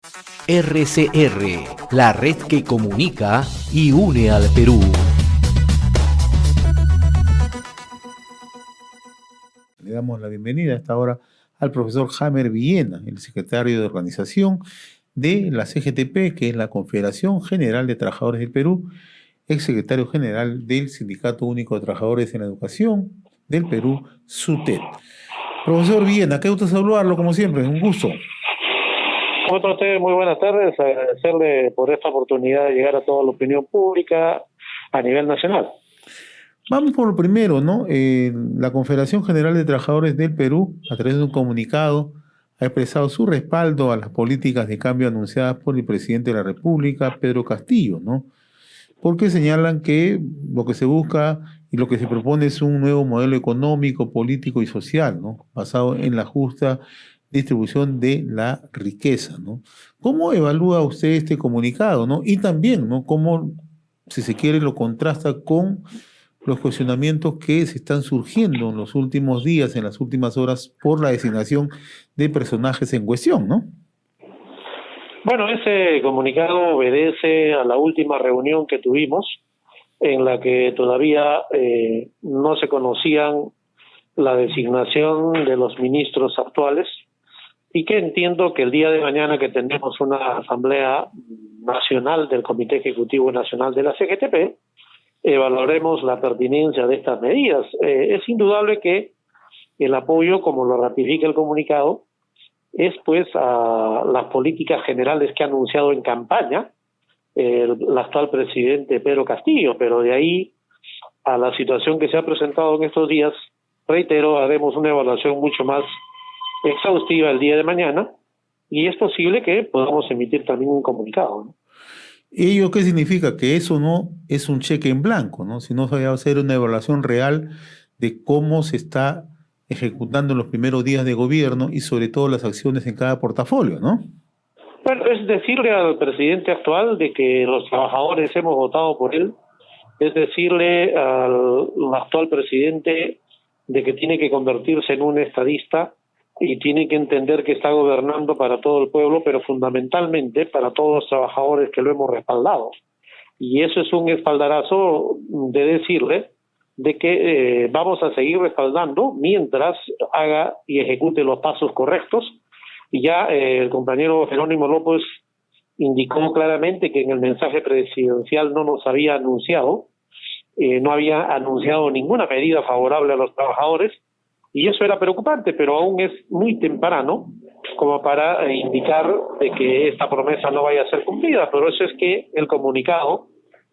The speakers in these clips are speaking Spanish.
RCR, la red que comunica y une al Perú. Le damos la bienvenida a esta hora al profesor Jamer Villena, el secretario de organización de la CGTP, que es la Confederación General de Trabajadores del Perú, exsecretario general del Sindicato Único de Trabajadores en la Educación del Perú, SUTET. Profesor Villena, qué gusto saludarlo como siempre, un gusto. ¿Cómo está usted? Muy buenas tardes. Agradecerle por esta oportunidad de llegar a toda la opinión pública a nivel nacional. Vamos por lo primero, ¿no? La Confederación General de Trabajadores del Perú, a través de un comunicado, ha expresado su respaldo a las políticas de cambio anunciadas por el presidente de la República, Pedro Castillo, ¿no? Porque señalan que lo que se busca y lo que se propone es un nuevo modelo económico, político y social, ¿no? Basado en la justa distribución de la riqueza, ¿no? ¿Cómo evalúa usted este comunicado, ¿no? Y también, ¿no? ¿Cómo, si se quiere, lo contrasta con los cuestionamientos que se están surgiendo en los últimos días, en las últimas horas, por la designación de personajes en cuestión, ¿no? Bueno, ese comunicado obedece a la última reunión que tuvimos, en la que todavía no se conocían la designación de los ministros actuales, y que entiendo que el día de mañana, que tenemos una asamblea nacional del Comité Ejecutivo Nacional de la CGTP, evaluaremos la pertinencia de estas medidas. Es indudable que el apoyo, como lo ratifica el comunicado, es pues a las políticas generales que ha anunciado en campaña el actual presidente Pedro Castillo, pero de ahí a la situación que se ha presentado en estos días, reitero, haremos una evaluación mucho más exhaustiva el día de mañana, y es posible que podamos emitir también un comunicado, ¿no? ¿Ello qué significa? Que eso no es un cheque en blanco, ¿no? Sino que va a ser una evaluación real de cómo se está ejecutando en los primeros días de gobierno y sobre todo las acciones en cada portafolio, ¿no? Bueno, es decirle al presidente actual de que los trabajadores hemos votado por él, es decirle al actual presidente de que tiene que convertirse en un estadista y tiene que entender que está gobernando para todo el pueblo, pero fundamentalmente para todos los trabajadores que lo hemos respaldado. Y eso es un espaldarazo de decirle de que vamos a seguir respaldando mientras haga y ejecute los pasos correctos. Y ya el compañero Jerónimo López indicó claramente que en el mensaje presidencial no nos había anunciado, no había anunciado ninguna medida favorable a los trabajadores, y eso era preocupante, pero aún es muy temprano como para indicar de que esta promesa no vaya a ser cumplida. Pero eso es que el comunicado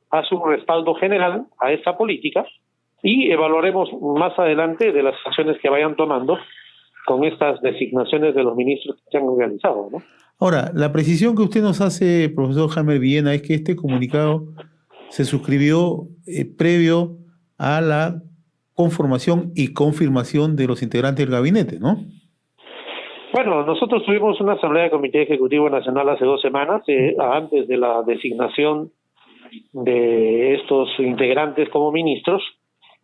hace un respaldo general a esta política, y evaluaremos más adelante de las acciones que vayan tomando con estas designaciones de los ministros que se han organizado, ¿no? Ahora, la precisión que usted nos hace, profesor Jamer Villena, es que este comunicado se suscribió previo a la conformación y confirmación de los integrantes del gabinete, ¿no? Bueno, nosotros tuvimos una asamblea de Comité Ejecutivo Nacional hace 2 semanas, antes de la designación de estos integrantes como ministros,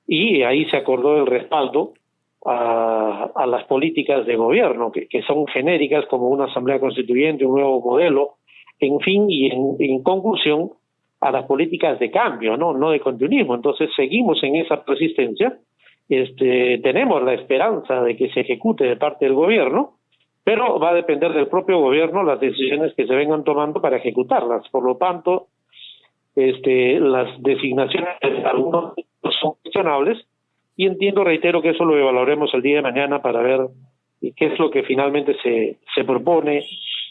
y ahí se acordó el respaldo a las políticas de gobierno, que son genéricas, como una asamblea constituyente, un nuevo modelo, en fin, y en conclusión, a las políticas de cambio, no de continuismo. Entonces seguimos en esa persistencia. Tenemos la esperanza de que se ejecute de parte del gobierno, pero va a depender del propio gobierno las decisiones que se vengan tomando para ejecutarlas. Por lo tanto, las designaciones de algunos son cuestionables, y entiendo, reitero, que eso lo evaluaremos el día de mañana para ver qué es lo que finalmente se propone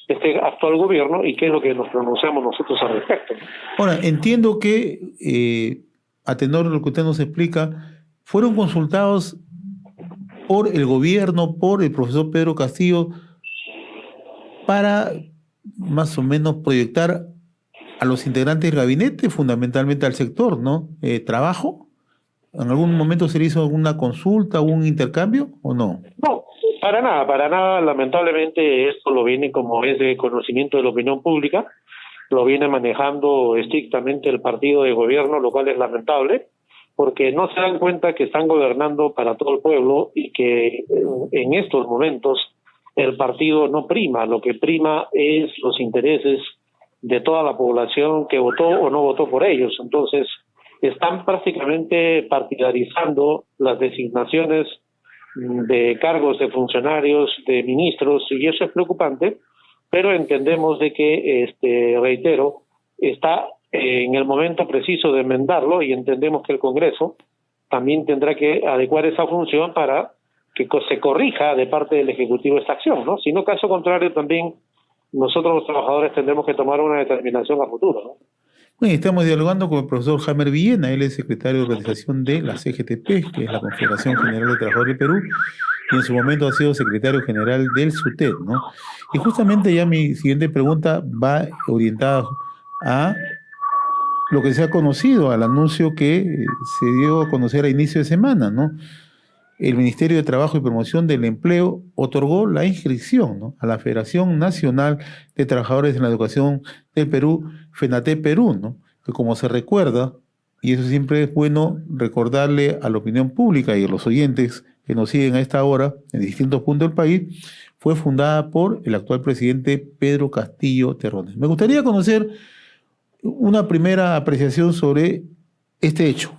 este actual gobierno y qué es lo que nos pronunciamos nosotros al respecto. Ahora, entiendo que, a tenor de lo que usted nos explica, fueron consultados por el gobierno, por el profesor Pedro Castillo, para más o menos proyectar a los integrantes del gabinete, fundamentalmente al sector, ¿no? Trabajo. ¿En algún momento se le hizo alguna consulta, algún intercambio o no? No, para nada. Lamentablemente esto lo viene, como es de conocimiento de la opinión pública, lo viene manejando estrictamente el partido de gobierno, lo cual es lamentable, porque no se dan cuenta que están gobernando para todo el pueblo y que en estos momentos el partido no prima, lo que prima es los intereses de toda la población que votó o no votó por ellos. Entonces, están prácticamente partidarizando las designaciones de cargos de funcionarios, de ministros, y eso es preocupante, pero entendemos de que, reitero, está en el momento preciso de enmendarlo, y entendemos que el Congreso también tendrá que adecuar esa función para que se corrija de parte del Ejecutivo esta acción, ¿no? Si no, caso contrario, también nosotros los trabajadores tendremos que tomar una determinación a futuro, ¿no? Bueno, estamos dialogando con el profesor Jamer Villena, él es secretario de organización de la CGTP, que es la Confederación General de Trabajadores del Perú, y en su momento ha sido secretario general del SUTED, ¿no? Y justamente ya mi siguiente pregunta va orientada a lo que se ha conocido, al anuncio que se dio a conocer a inicio de semana, ¿no? El Ministerio de Trabajo y Promoción del Empleo otorgó la inscripción, ¿no?, a la Federación Nacional de Trabajadores en la Educación del Perú, FENATE Perú, ¿no?, que como se recuerda, y eso siempre es bueno recordarle a la opinión pública y a los oyentes que nos siguen a esta hora en distintos puntos del país, fue fundada por el actual presidente Pedro Castillo Terrones. Me gustaría conocer una primera apreciación sobre este hecho.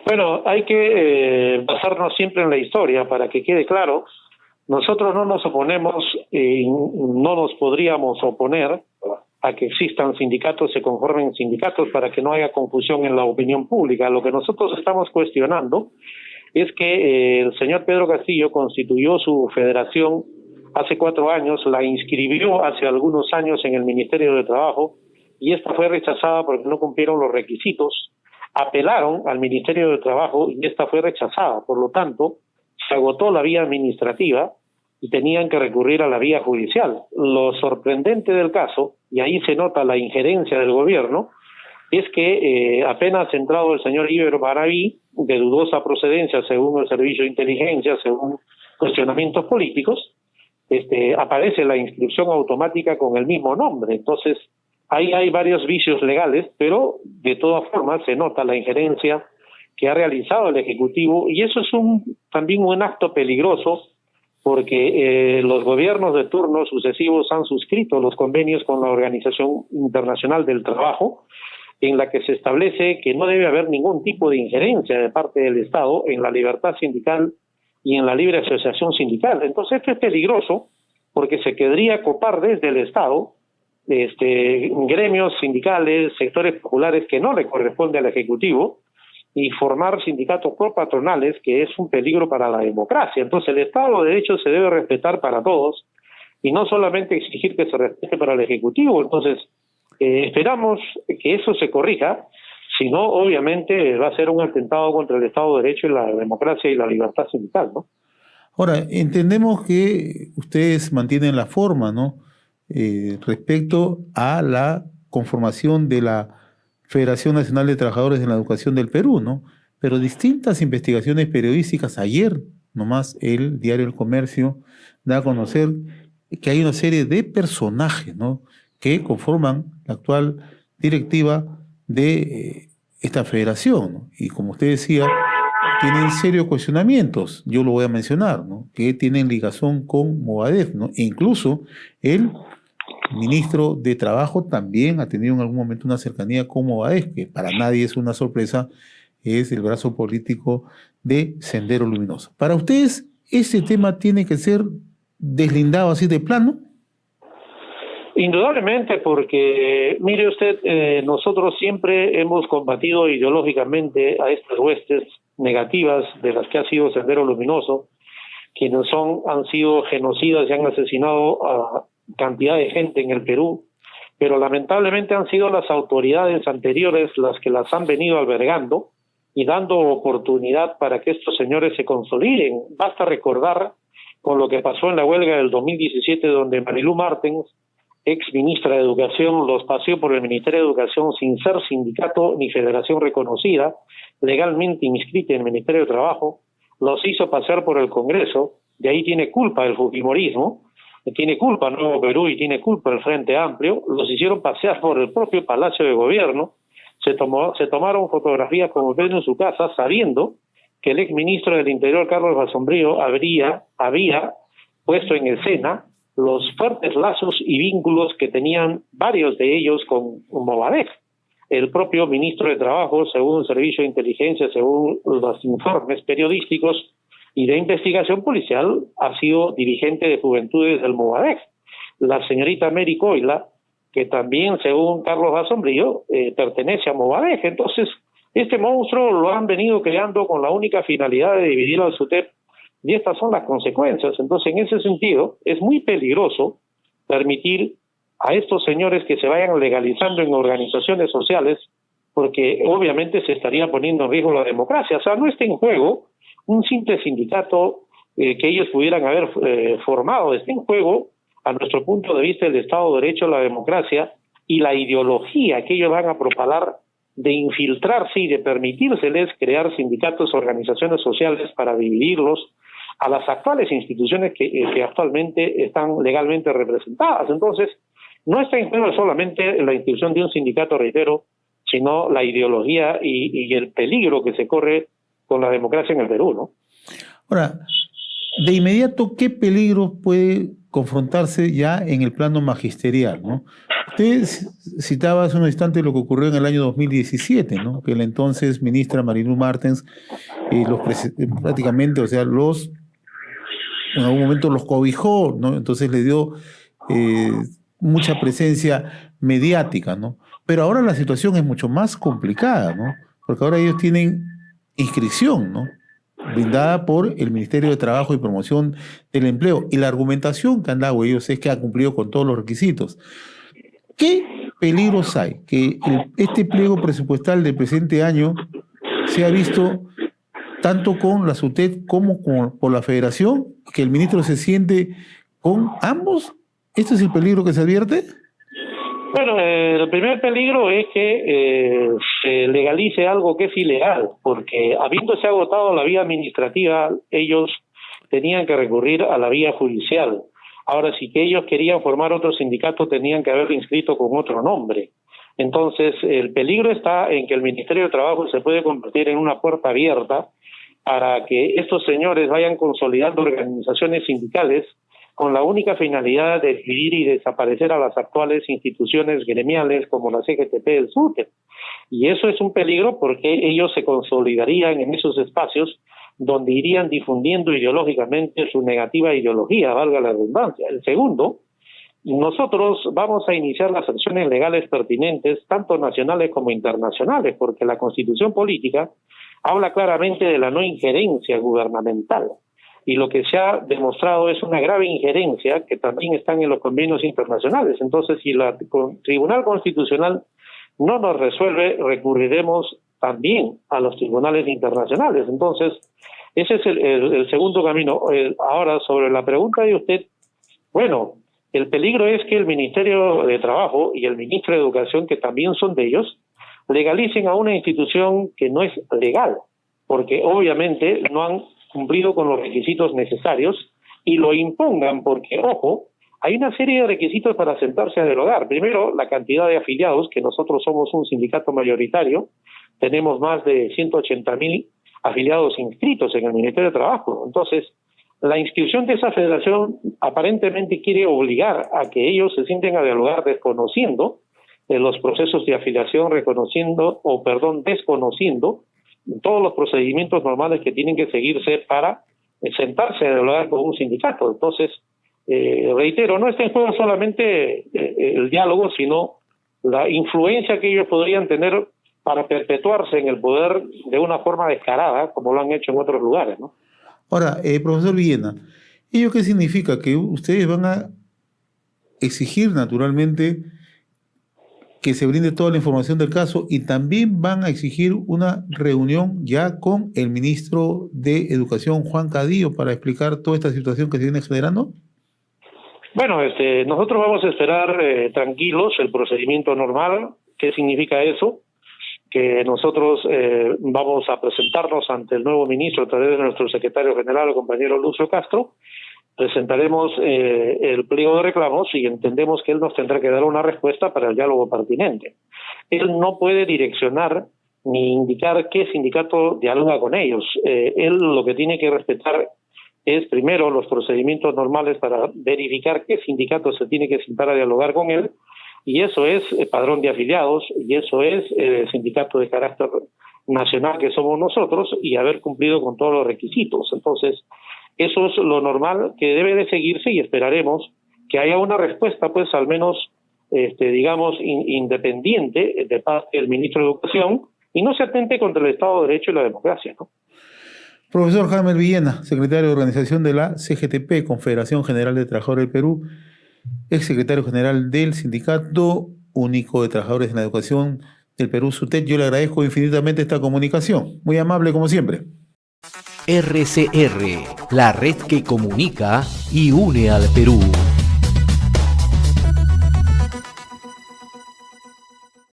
Bueno, hay que basarnos siempre en la historia para que quede claro. Nosotros no nos oponemos y no nos podríamos oponer a que existan sindicatos, se conformen sindicatos, para que no haya confusión en la opinión pública. Lo que nosotros estamos cuestionando es que el señor Pedro Castillo constituyó su federación hace 4 años, la inscribió hace algunos años en el Ministerio de Trabajo, y esta fue rechazada porque no cumplieron los requisitos. Apelaron al Ministerio de Trabajo y esta fue rechazada. Por lo tanto, se agotó la vía administrativa y tenían que recurrir a la vía judicial. Lo sorprendente del caso, y ahí se nota la injerencia del gobierno, es que apenas entrado el señor Ibero Maraví, de dudosa procedencia según el Servicio de Inteligencia, según cuestionamientos políticos, aparece la inscripción automática con el mismo nombre. Entonces, ahí hay varios vicios legales, pero de todas formas se nota la injerencia que ha realizado el Ejecutivo, y eso es también un acto peligroso, porque los gobiernos de turno sucesivos han suscrito los convenios con la Organización Internacional del Trabajo, en la que se establece que no debe haber ningún tipo de injerencia de parte del Estado en la libertad sindical y en la libre asociación sindical. Entonces esto es peligroso, porque se querría copar desde el Estado gremios sindicales, sectores populares que no le corresponde al Ejecutivo, y formar sindicatos propatronales, que es un peligro para la democracia. Entonces el Estado de Derecho se debe respetar para todos, y no solamente exigir que se respete para el Ejecutivo. Entonces esperamos que eso se corrija, si no, obviamente va a ser un atentado contra el Estado de Derecho y la democracia y la libertad sindical, ¿no? Ahora, entendemos que ustedes mantienen la forma, ¿no?, respecto a la conformación de la Federación Nacional de Trabajadores en la Educación del Perú, ¿no? Pero distintas investigaciones periodísticas, ayer nomás el diario El Comercio da a conocer que hay una serie de personajes, ¿no?, que conforman la actual directiva de esta federación, ¿no? Y como usted decía, tienen serios cuestionamientos, yo lo voy a mencionar, ¿no?, que tienen ligación con Movadef, ¿no? E incluso el ministro de Trabajo también ha tenido en algún momento una cercanía con Movadef, que para nadie es una sorpresa, es el brazo político de Sendero Luminoso. ¿Para ustedes ese tema tiene que ser deslindado así de plano? Indudablemente, porque mire usted, nosotros siempre hemos combatido ideológicamente a estas huestes negativas de las que ha sido Sendero Luminoso, quienes han sido genocidas y han asesinado a cantidad de gente en el Perú, pero lamentablemente han sido las autoridades anteriores las que las han venido albergando y dando oportunidad para que estos señores se consoliden. Basta recordar con lo que pasó en la huelga del 2017, donde Marilú Martens, ex ministra de Educación, los paseó por el Ministerio de Educación sin ser sindicato ni federación reconocida, legalmente inscrita en el Ministerio de Trabajo, los hizo pasear por el Congreso. De ahí tiene culpa el fujimorismo, tiene culpa Nuevo Perú y tiene culpa el Frente Amplio. Los hicieron pasear por el propio Palacio de Gobierno, se tomaron fotografías como ven en su casa, sabiendo que el ex ministro del Interior, Carlos Basombrío, había puesto en escena los fuertes lazos y vínculos que tenían varios de ellos con Movadef. El propio ministro de Trabajo, según el Servicio de Inteligencia, según los informes periodísticos y de investigación policial, ha sido dirigente de Juventudes del Movadef. La señorita Mary Coila, que también, según Carlos Asombrillo, pertenece a Movadef. Entonces, este monstruo lo han venido creando con la única finalidad de dividir al SUTEP, y estas son las consecuencias. Entonces, en ese sentido, es muy peligroso permitir a estos señores que se vayan legalizando en organizaciones sociales, porque obviamente se estaría poniendo en riesgo la democracia. O sea, no está en juego un simple sindicato que ellos pudieran haber formado. Está en juego, a nuestro punto de vista, el Estado de Derecho, la democracia y la ideología que ellos van a propalar de infiltrarse y de permitírseles crear sindicatos, organizaciones sociales para dividirlos a las actuales instituciones que actualmente están legalmente representadas. Entonces, no está en juego solamente la institución de un sindicato, reitero, sino la ideología y el peligro que se corre con la democracia en el Perú, ¿no? Ahora, de inmediato, ¿qué peligro puede confrontarse ya en el plano magisterial, ¿no? Usted citaba hace un instante lo que ocurrió en el año 2017, ¿no? Que la entonces ministra Marilu Martens prácticamente, o sea, en algún momento los cobijó, ¿no? Entonces le dio mucha presencia mediática, ¿no? Pero ahora la situación es mucho más complicada, ¿no? Porque ahora ellos tienen inscripción, ¿no? Brindada por el Ministerio de Trabajo y Promoción del Empleo. Y la argumentación que han dado ellos es que ha cumplido con todos los requisitos. ¿Qué peligros hay? Que este pliego presupuestal del presente año se ha visto tanto con la SUTEP como por la Federación, que el ministro se siente con ambos. ¿Este es el peligro que se advierte? Bueno, el primer peligro es que se legalice algo que es ilegal, porque habiéndose agotado la vía administrativa, ellos tenían que recurrir a la vía judicial. Ahora, si que ellos querían formar otro sindicato, tenían que haberlo inscrito con otro nombre. Entonces, el peligro está en que el Ministerio de Trabajo se puede convertir en una puerta abierta para que estos señores vayan consolidando organizaciones sindicales con la única finalidad de dividir y desaparecer a las actuales instituciones gremiales como la CGTP del SUTEP. Y eso es un peligro porque ellos se consolidarían en esos espacios donde irían difundiendo ideológicamente su negativa ideología, valga la redundancia. El segundo, nosotros vamos a iniciar las acciones legales pertinentes, tanto nacionales como internacionales, porque la Constitución Política habla claramente de la no injerencia gubernamental. Y lo que se ha demostrado es una grave injerencia que también están en los convenios internacionales. Entonces, si el Tribunal Constitucional no nos resuelve, recurriremos también a los tribunales internacionales. Entonces, ese es el segundo camino. Ahora, sobre la pregunta de usted, bueno, el peligro es que el Ministerio de Trabajo y el Ministro de Educación, que también son de ellos, legalicen a una institución que no es legal, porque obviamente no han cumplido con los requisitos necesarios y lo impongan porque, ojo, hay una serie de requisitos para sentarse a dialogar. Primero, la cantidad de afiliados, que nosotros somos un sindicato mayoritario, tenemos más de 180,000 afiliados inscritos en el Ministerio de Trabajo. Entonces, la inscripción de esa federación aparentemente quiere obligar a que ellos se sienten a dialogar desconociendo los procesos de afiliación, desconociendo todos los procedimientos normales que tienen que seguirse para sentarse a dialogar con un sindicato. Entonces, reitero, no está en juego solamente el diálogo, sino la influencia que ellos podrían tener para perpetuarse en el poder de una forma descarada, como lo han hecho en otros lugares, ¿no? Ahora, profesor Villena, ¿ello qué significa? Que ustedes van a exigir naturalmente que se brinde toda la información del caso y también van a exigir una reunión ya con el ministro de Educación, Juan Cadillo, para explicar toda esta situación que se viene generando? Bueno, nosotros vamos a esperar tranquilos el procedimiento normal. ¿Qué significa eso? Que nosotros vamos a presentarnos ante el nuevo ministro a través de nuestro secretario general, el compañero Lucio Castro. Presentaremos el pliego de reclamos y entendemos que él nos tendrá que dar una respuesta para el diálogo pertinente. Él no puede direccionar ni indicar qué sindicato dialoga con ellos. Él lo que tiene que respetar es primero los procedimientos normales para verificar qué sindicato se tiene que sentar a dialogar con él, y eso es padrón de afiliados, y eso es sindicato de carácter nacional que somos nosotros, y haber cumplido con todos los requisitos. Entonces, eso es lo normal que debe de seguirse, y esperaremos que haya una respuesta, pues al menos, digamos, independiente de parte del ministro de Educación, y no se atente contra el Estado de Derecho y la democracia, ¿no? Profesor Jaime Villena, secretario de organización de la CGTP, Confederación General de Trabajadores del Perú, ex secretario general del Sindicato Único de Trabajadores en la Educación del Perú, SUTEP. Yo le agradezco infinitamente esta comunicación. Muy amable como siempre. RCR, la red que comunica y une al Perú.